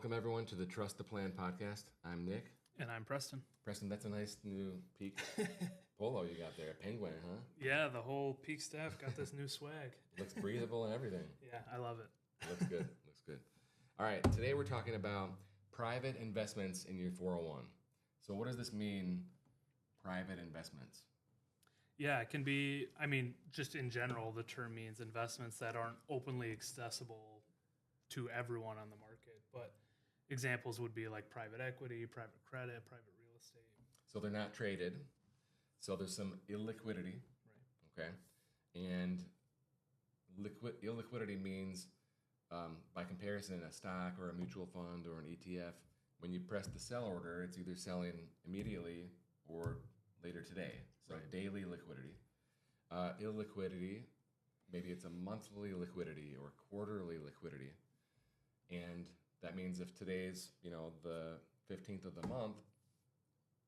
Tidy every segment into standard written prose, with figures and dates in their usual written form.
Welcome, everyone, to the Trust the Plan podcast. I'm Nick. And I'm Preston. Preston, that's a nice new Peak polo you got there. Penguin, huh? Yeah, the whole Peak staff got this new swag. Looks breathable and everything. Yeah, I love it. Looks good. Looks good. All right, today we're talking about private investments in your 401. So what does this mean, private investments? Yeah, it can be, just in general, the term means investments that aren't openly accessible to everyone on the market. But examples would be like private equity, private credit, private real estate. So they're not traded. So there's some illiquidity. Right. Okay. And illiquidity means, by comparison, a stock or a mutual fund or an ETF, when you press the sell order, it's either selling immediately or later today. So Right. daily liquidity. Illiquidity, maybe it's a monthly liquidity or quarterly liquidity. And that means if today's, the 15th of the month,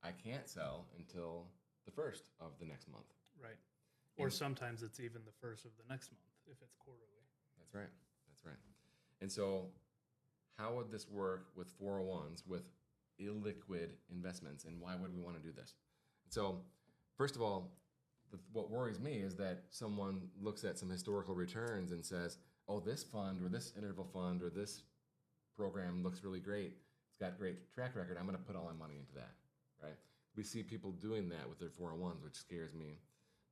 I can't sell until the 1st of the next month. Right. Or sometimes it's even the first of the next month if it's quarterly. That's right. That's right. And so how would this work with 401s, with illiquid investments, and why would we want to do this? So first of all, what worries me is that someone looks at some historical returns and says, oh, this fund or this interval fund or this program looks really great. It's got great track record. I'm going to put all my money into that, right? We see people doing that with their 401s, which scares me.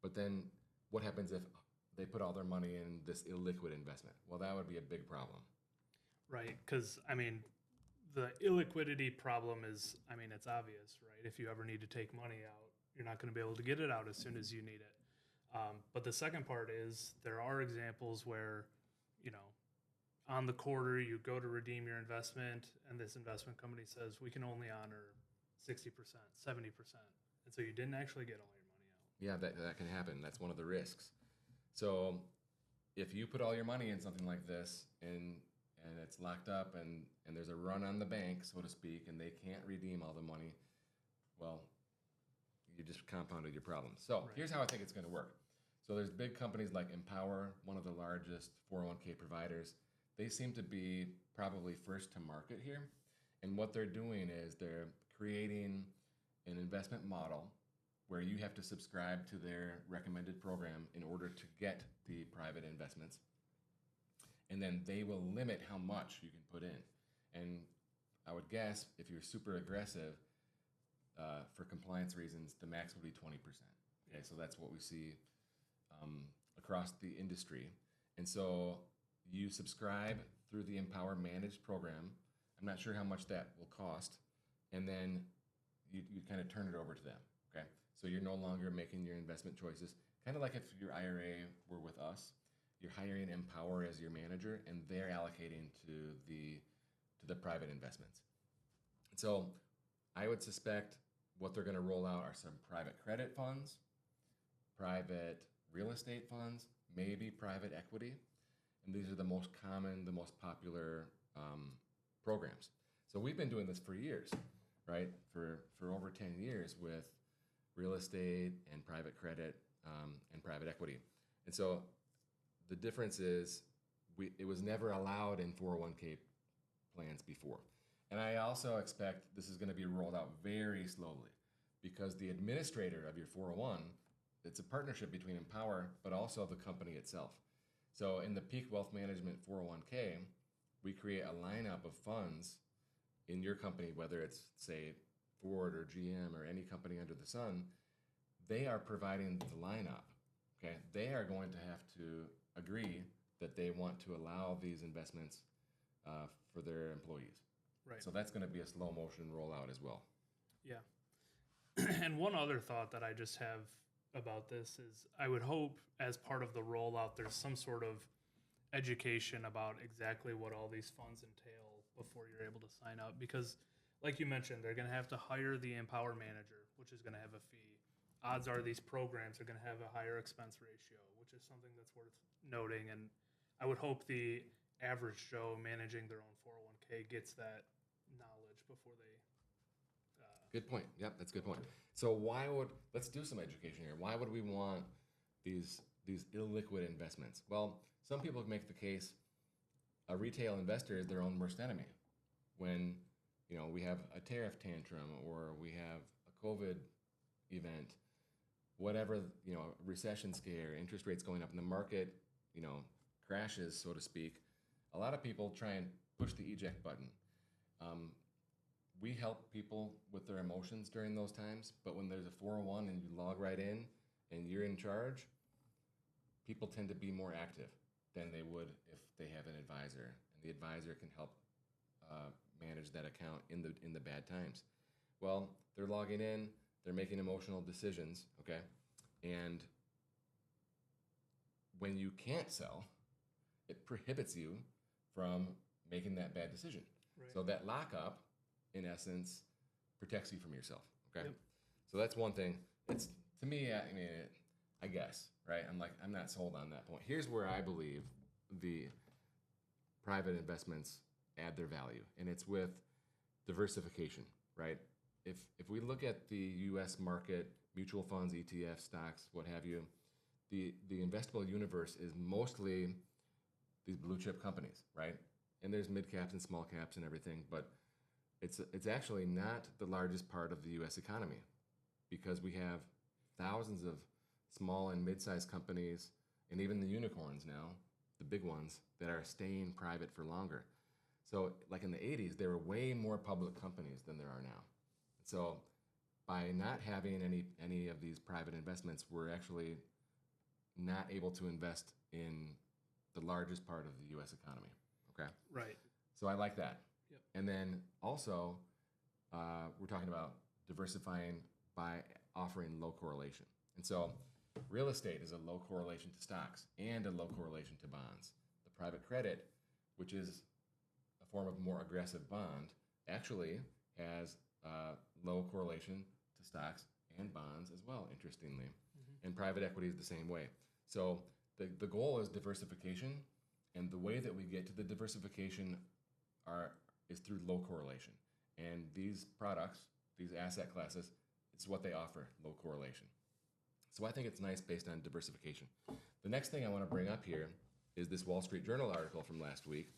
But then what happens if they put all their money in this illiquid investment? Well, that would be a big problem. Right, because, the illiquidity problem is, it's obvious, right? If you ever need to take money out, you're not going to be able to get it out as soon as you need it. But the second part is there are examples where, on the quarter you go to redeem your investment and this investment company says we can only honor 60%, 70%. And so you didn't actually get all your money out. Yeah, that can happen. That's one of the risks. So if you put all your money in something like this and it's locked up and there's a run on the bank, so to speak, and they can't redeem all the money, well, you just compounded your problem. So Right. Here's how I think it's going to work. So there's big companies like Empower, one of the largest 401k providers. They seem to be probably first to market here. And what they're doing is they're creating an investment model where you have to subscribe to their recommended program in order to get the private investments. And then they will limit how much you can put in. And I would guess if you're super aggressive, for compliance reasons, the max would be 20%. Okay, so that's what we see across the industry. And so you subscribe through the Empower Managed program. I'm not sure how much that will cost. And then you kind of turn it over to them. Okay, so you're no longer making your investment choices. Kind of like if your IRA were with us, you're hiring Empower as your manager, and they're allocating to the private investments. So I would suspect what they're going to roll out are some private credit funds, private real estate funds, maybe private equity. And these are the most common, the most popular programs. So we've been doing this for years, right? For over 10 years with real estate and private credit and private equity. And so the difference is it was never allowed in 401k plans before. And I also expect this is going to be rolled out very slowly because the administrator of your 401, it's a partnership between Empower, but also the company itself. So in the Peak Wealth Management 401k, we create a lineup of funds in your company, whether it's, say, Ford or GM or any company under the sun. They are providing the lineup. Okay, they are going to have to agree that they want to allow these investments for their employees. Right. So that's going to be a slow motion rollout as well. Yeah. And one other thought that I just have about this is I would hope as part of the rollout there's some sort of education about exactly what all these funds entail before you're able to sign up. Because like you mentioned, they're going to have to hire the Empower manager, which is going to have a fee. Odds are these programs are going to have a higher expense ratio, which is something that's worth noting. And I would hope the average Joe managing their own 401k gets that knowledge before they... Good point. Yep, that's a good point. So let's do some education here. Why would we want these illiquid investments? Well, some people make the case a retail investor is their own worst enemy. when, we have a tariff tantrum or we have a COVID event, whatever, recession scare, interest rates going up, and the market, crashes, so to speak, a lot of people try and push the eject button. We help people with their emotions during those times, but when there's a 401 and you log right in and you're in charge, people tend to be more active than they would if they have an advisor, and the advisor can help manage that account in the bad times. Well, they're logging in, they're making emotional decisions, okay? And when you can't sell, it prohibits you from making that bad decision. Right. So that lockup, in essence, protects you from yourself, okay? Yep. So that's one thing. It's, to me, I guess, right? I'm not sold on that point. Here's where I believe the private investments add their value, and it's with diversification, right? If we look at the U.S. market, mutual funds, ETFs, stocks, what have you, the investable universe is mostly these blue chip companies, right? And there's mid caps and small caps and everything, but it's actually not the largest part of the U.S. economy, because we have thousands of small and mid-sized companies, and even the unicorns now, the big ones, that are staying private for longer. So like in the 80s, there were way more public companies than there are now. So by not having any of these private investments, we're actually not able to invest in the largest part of the U.S. economy, okay? Right. So I like that. Yep. And then also, we're talking about diversifying by offering low correlation. And so real estate is a low correlation to stocks and a low correlation to bonds. The private credit, which is a form of more aggressive bond, actually has low correlation to stocks and bonds as well, interestingly. Mm-hmm. And private equity is the same way. So the goal is diversification, and the way that we get to the diversification is through low correlation. And these products, these asset classes, it's what they offer, low correlation. So I think it's nice based on diversification. The next thing I want to bring up here is this Wall Street Journal article from last week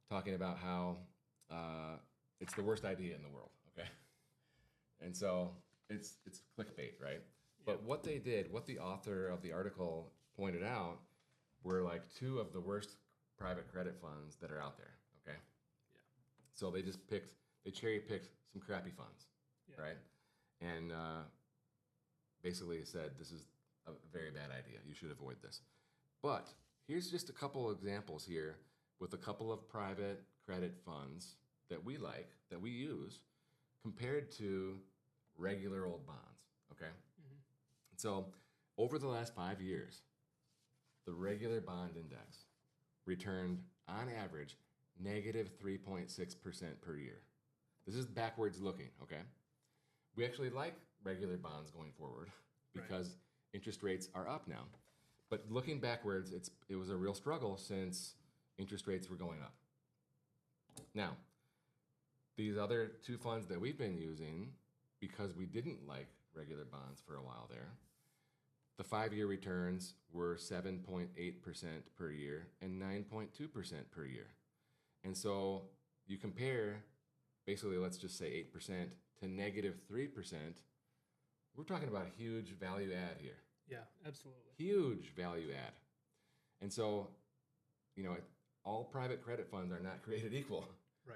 talking about how it's the worst idea in the world, okay? And so it's clickbait, right? Yep. But what they did, what the author of the article pointed out, were like two of the worst private credit funds that are out there, okay? Yeah. So they cherry picked some crappy funds, yeah, right? And basically said, this is a very bad idea. You should avoid this. But here's just a couple examples here with a couple of private credit funds that we like, that we use, compared to regular old bonds, okay? Mm-hmm. So over the last 5 years, the regular bond index returned, on average, negative 3.6% per year. This is backwards looking, okay? We actually like regular bonds going forward because interest rates are up now. But looking backwards, it was a real struggle since interest rates were going up. Now, these other two funds that we've been using, because we didn't like regular bonds for a while there, the 5-year returns were 7.8% per year and 9.2% per year. And so you compare, basically, let's just say 8% to negative 3%, we're talking about a huge value add here. Yeah, absolutely. Huge value add. And so, all private credit funds are not created equal. Right.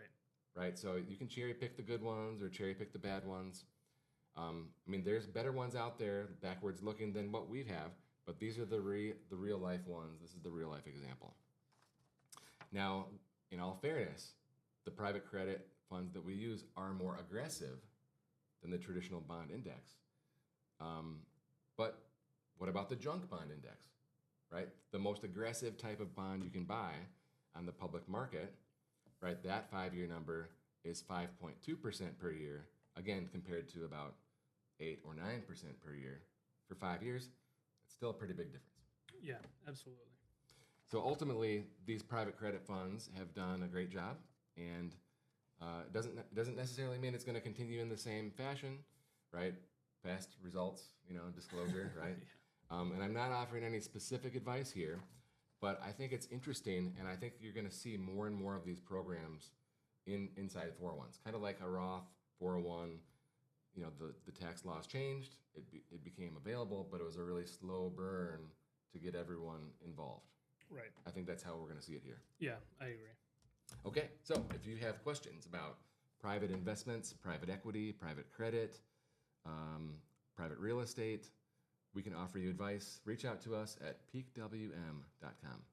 Right? So you can cherry pick the good ones or cherry pick the bad ones. There's better ones out there, backwards looking, than what we have, but these are the real life ones. This is the real life example. Now, in all fairness, the private credit funds that we use are more aggressive than the traditional bond index. But what about the junk bond index, right? The most aggressive type of bond you can buy on the public market, right? That 5-year number is 5.2% per year, again, compared to about 8 or 9% per year. For 5 years, it's still a pretty big difference. Yeah, absolutely. So ultimately, these private credit funds have done a great job, and it doesn't necessarily mean it's going to continue in the same fashion, right? Past results, disclosure, right? Yeah. And I'm not offering any specific advice here, but I think it's interesting, and I think you're going to see more and more of these programs inside 401s, kind of like a Roth 401. You know, the tax laws changed, it became available, but it was a really slow burn to get everyone involved. Right. I think that's how we're going to see it here. Yeah, I agree. Okay, so if you have questions about private investments, private equity, private credit, private real estate, we can offer you advice. Reach out to us at peakwm.com.